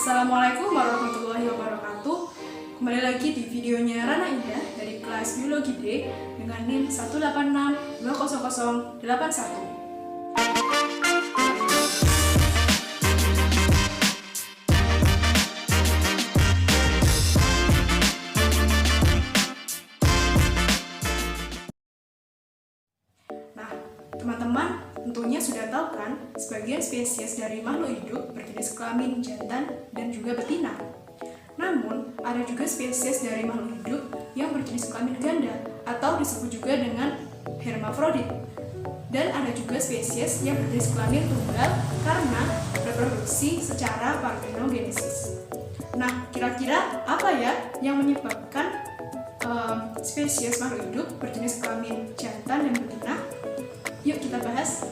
Assalamualaikum warahmatullahi wabarakatuh. Kembali lagi di videonya Rana Indah dari kelas Biologi D dengan NIM 186200081. Nah, teman-teman tentunya sudah tahu kan, sebagian spesies dari makhluk hidup berjenis kelamin jantan dan juga betina. Namun, ada juga spesies dari makhluk hidup yang berjenis kelamin ganda atau disebut juga dengan hermafrodit. Dan ada juga spesies yang berjenis kelamin tunggal karena reproduksi secara partenogenesis. Nah, kira-kira apa ya yang menyebabkan spesies makhluk hidup berjenis kelamin jantan dan betina? Yuk kita bahas.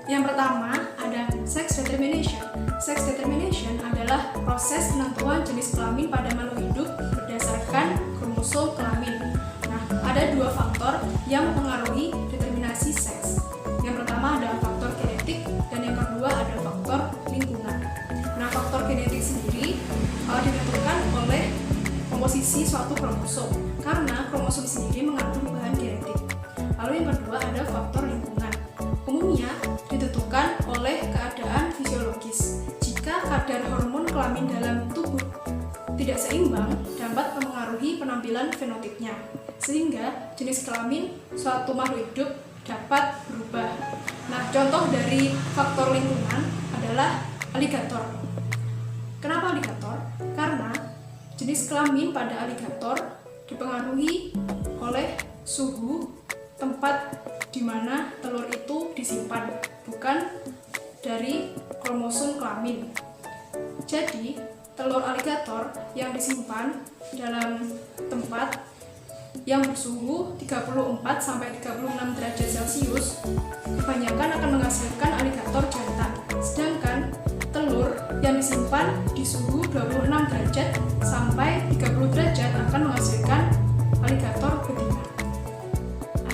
Yang pertama ada sex determination. Sex determination adalah proses penentuan jenis kelamin pada makhluk hidup berdasarkan kromosom kelamin. Nah, ada dua faktor yang mempengaruhi determinasi seks. Yang pertama ada faktor genetik dan yang kedua ada faktor lingkungan. Nah, faktor genetik sendiri ditentukan oleh komposisi suatu kromosom karena kromosom sendiri mengandung bahan genetik. Lalu yang kedua ada faktor lingkungan. Umumnya ditentukan oleh keadaan fisiologis. Jika kadar hormon kelamin dalam tubuh tidak seimbang, dapat mempengaruhi penampilan fenotipnya, sehingga jenis kelamin suatu makhluk hidup dapat berubah. Nah, contoh dari faktor lingkungan adalah aligator. Kenapa aligator? Karena jenis kelamin pada aligator dipengaruhi oleh suhu tempat di mana telur itu disimpan, bukan dari kromosom kelamin. Jadi, telur aligator yang disimpan dalam tempat yang bersuhu 34-36 derajat Celcius kebanyakan akan menghasilkan aligator jantan. Sedangkan telur yang disimpan di suhu 26 derajat sampai 30 derajat akan menghasilkan aligator betina.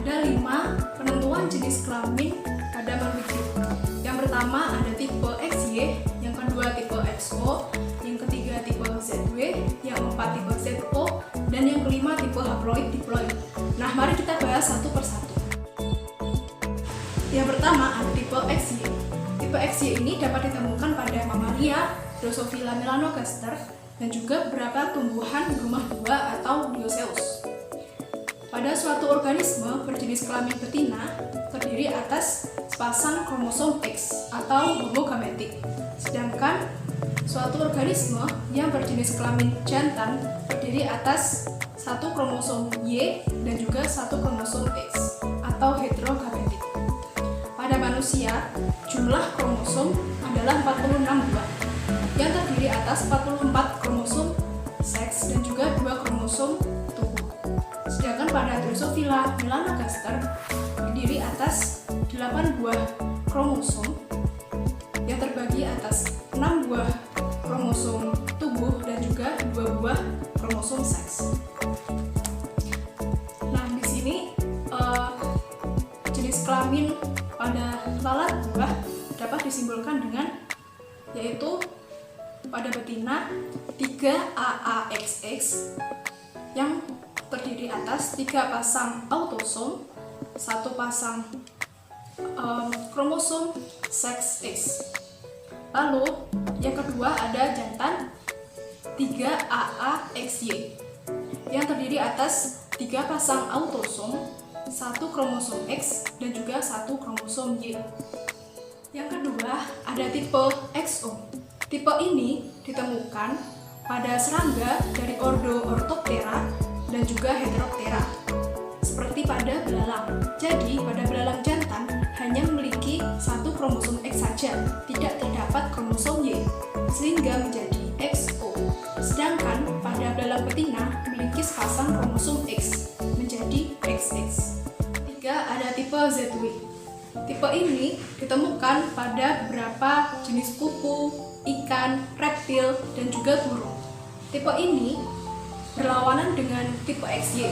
Ada 5 penentuan jenis kelamin pada makhluk hidup. Yang pertama ada tipe XY, yang kedua tipe XO, yang ketiga tipe ZW, yang keempat tipe ZO, dan yang kelima tipe haploid-diploid. Nah, mari kita bahas satu persatu. Yang pertama ada tipe XY. Tipe XY ini dapat ditemukan pada mamalia, Drosophila melanogaster, dan juga beberapa tumbuhan berumah dua atau dioceus. Pada suatu organisme berjenis kelamin betina terdiri atas sepasang kromosom X atau homogametik. Sedangkan suatu organisme yang berjenis kelamin jantan terdiri atas satu kromosom Y dan juga satu kromosom X atau heterogametik. Pada manusia, jumlah kromosom adalah 46 buah yang terdiri atas 44 kromosom seks dan juga 2 kromosom tubuh. Sedangkan pada Drosophila melanogaster terdiri atas 8 buah kromosom yang terbagi atas 6 buah kromosom tubuh dan juga 2 buah kromosom seks. Nah, di sini jenis kelamin pada lalat buah dapat disimbolkan dengan yaitu pada betina 3AAXX yang terdiri atas 3 pasang autosom, 1 pasang kromosom seks X. Lalu yang kedua ada jantan 3AAXY yang terdiri atas 3 pasang autosom, 1 kromosom X dan juga 1 kromosom Y. Yang kedua ada tipe XO. Tipe ini ditemukan pada serangga dari ordo Orthoptera dan juga Heteroptera, seperti pada belalang. Jadi, pada belalang jantan hanya memiliki 1 kromosom X saja, tidak terdapat kromosom Y, sehingga menjadi XO. Sedangkan pada belalang betina memiliki sepasang kromosom X, menjadi XX. Ketiga, ada tipe ZW. Tipe ini ditemukan pada beberapa jenis kupu, ikan, reptil, dan juga burung. Tipe ini berlawanan dengan tipe XY,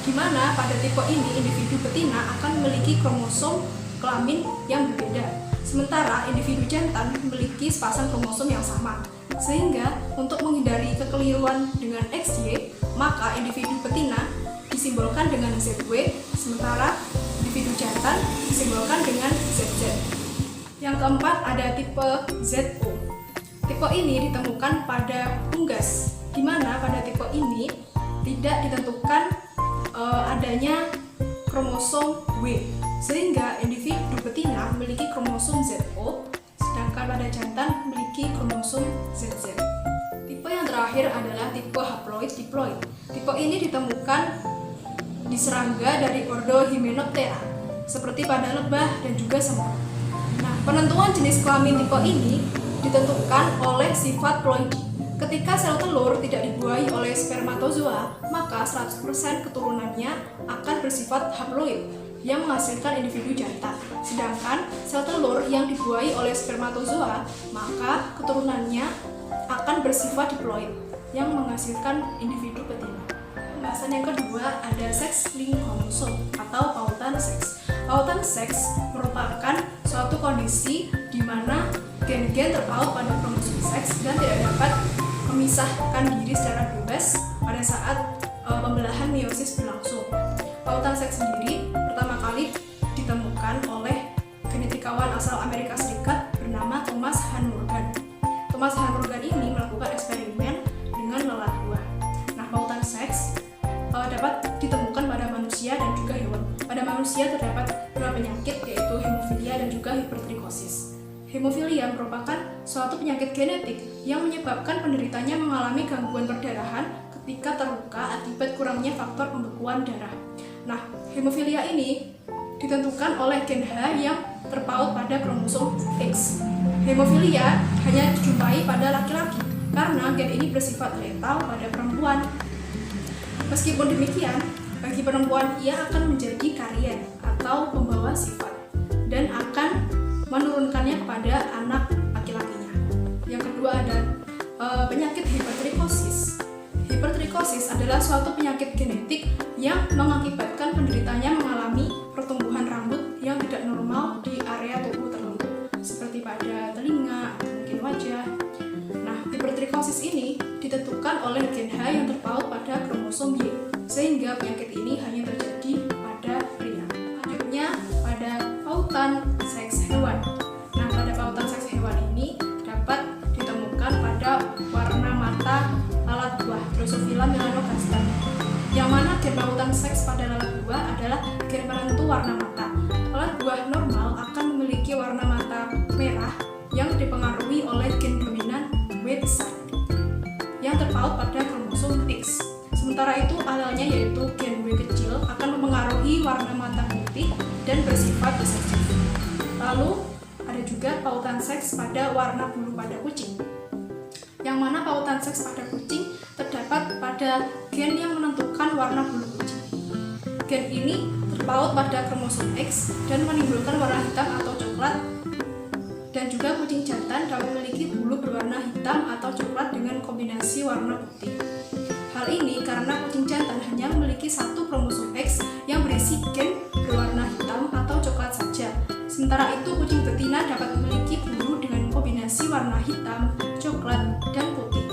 di mana pada tipe ini individu betina akan memiliki kromosom kelamin yang berbeda. Sementara individu jantan memiliki sepasang kromosom yang sama. Sehingga untuk menghindari kekeliruan dengan XY, maka individu betina disimbolkan dengan ZW, sementara individu jantan disimbolkan dengan ZZ. Yang keempat ada tipe ZO. Tipe ini ditemukan pada unggas, di mana pada tipe ini tidak ditentukan adanya kromosom W, sehingga individu betina memiliki kromosom ZO, sedangkan pada jantan memiliki kromosom ZZ. Tipe yang terakhir adalah tipe haploid diploid. Tipe ini ditemukan di serangga dari ordo Hymenoptera, seperti pada lebah dan juga semut. Nah, penentuan jenis kelamin tipe ini ditentukan oleh sifat ploidi. Ketika sel telur tidak dibuahi oleh spermatozoa, maka 100% keturunannya akan bersifat haploid yang menghasilkan individu jantan. Sedangkan sel telur yang dibuahi oleh spermatozoa, maka keturunannya akan bersifat diploid yang menghasilkan individu betina. Pembahasan yang kedua ada sex linked chromosome atau pautan seks. Pautan seks merupakan suatu kondisi di mana gen-gen terpaut pada kromosom seks dan tidak dapat memisahkan diri secara bebas pada saat pembelahan meiosis berlangsung. Pautan seks sendiri pertama kali ditemukan oleh genetikawan asal Amerika Serikat bernama Thomas Hunt Morgan. Thomas Hunt Morgan ini melakukan eksperimen dengan lalat buah. Nah, pautan seks dapat ditemukan pada manusia dan juga hewan. Pada manusia terdapat dua penyakit, yaitu hemofilia dan juga hipertrikosis. Hemofilia merupakan suatu penyakit genetik yang menyebabkan penderitanya mengalami gangguan perdarahan ketika terluka akibat kurangnya faktor pembekuan darah. Nah, hemofilia ini ditentukan oleh gen H yang terpaut pada kromosom X. Hemofilia hanya dijumpai pada laki-laki karena gen ini bersifat letal pada perempuan. Meskipun demikian, bagi perempuan ia akan menjadi karier atau pembawa sifat dan akan menurunkannya kepada anak laki-lakinya. Yang kedua ada penyakit hipertrikosis. Hipertrikosis adalah suatu penyakit genetik yang mengakibatkan penderitanya mengalami pertumbuhan rambut yang tidak normal di area tubuh tertentu, seperti pada telinga atau mungkin wajah. Nah, hipertrikosis ini ditentukan oleh gen H yang terpaut pada kromosom Y, sehingga penyakit ini hanya terjadi pada pria. Selanjutnya pada pautan seks hewan. Nah, pada pautan seks hewan ini dapat ditemukan pada warna mata lalat buah Drosophila melanogaster, yang mana gen pautan seks pada lalat buah adalah gen penentu warna mata. Lalat buah normal akan memiliki warna mata merah yang dipengaruhi oleh gen dominan W besar yang terpaut pada kromosom X. Sementara itu alelnya yaitu gen W kecil akan mempengaruhi warna mata putih dan bersifat resesif. Lalu ada juga pautan seks pada warna bulu pada kucing, yang mana pautan seks pada kucing terdapat pada gen yang menentukan warna bulu kucing. Gen ini terpaut pada kromosom X dan menimbulkan warna hitam atau coklat, dan juga kucing jantan dapat memiliki bulu berwarna hitam atau coklat dengan kombinasi warna putih. Hal ini karena kucing jantan hanya memiliki satu kromosom X yang berisi gen berwarna hitam atau coklat saja. Sementara itu kucing betina dapat memiliki bulu dengan kombinasi warna hitam, coklat, dan putih.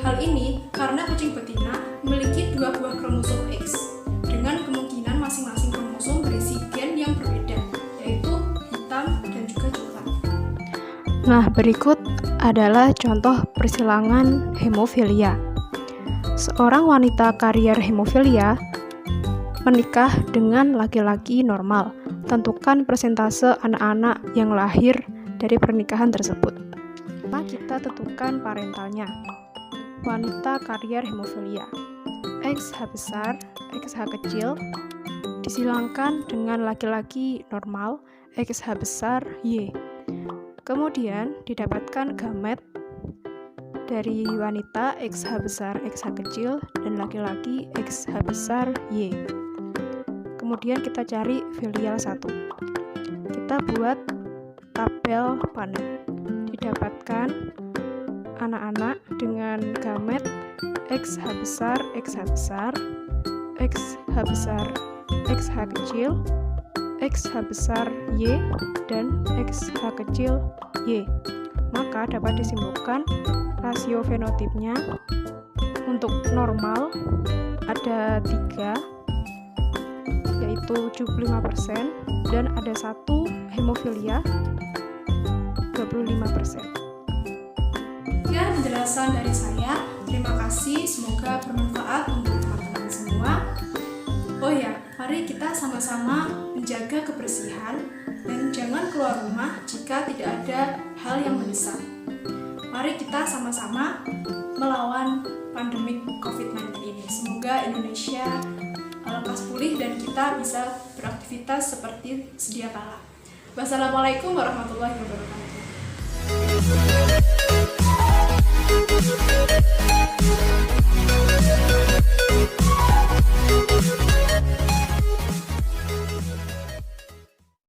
Hal ini karena kucing betina memiliki dua buah kromosom X dengan kemungkinan masing-masing kromosom berisi gen yang berbeda, yaitu hitam dan juga coklat. Nah, berikut adalah contoh persilangan hemofilia. Seorang wanita karier hemofilia menikah dengan laki-laki normal. Tentukan persentase anak-anak yang lahir dari pernikahan tersebut. Kita tentukan parentalnya. Wanita karier hemofilia. XH besar, XH kecil disilangkan dengan laki-laki normal, XH besar Y. Kemudian didapatkan gamet dari wanita XH besar XH kecil dan laki-laki XH besar Y. Kemudian kita cari filial 1. Kita buat tabel panen. Didapatkan anak-anak dengan gamet XH besar XH besar, XH besar XH kecil, XH besar Y dan XH kecil Y. Maka dapat disimpulkan rasio fenotipnya untuk normal ada 3, yaitu 75%, dan ada 1 hemofilia 25%. Sekian penjelasan dari saya. Terima kasih, semoga bermanfaat untuk teman-teman semua. Oh ya, mari kita sama-sama menjaga kebersihan dan jangan keluar rumah jika tidak ada hal yang mendesak. Mari kita sama-sama melawan pandemi COVID-19 ini. Semoga Indonesia lekas pulih dan kita bisa beraktivitas seperti sedia kala. Wassalamualaikum warahmatullahi wabarakatuh.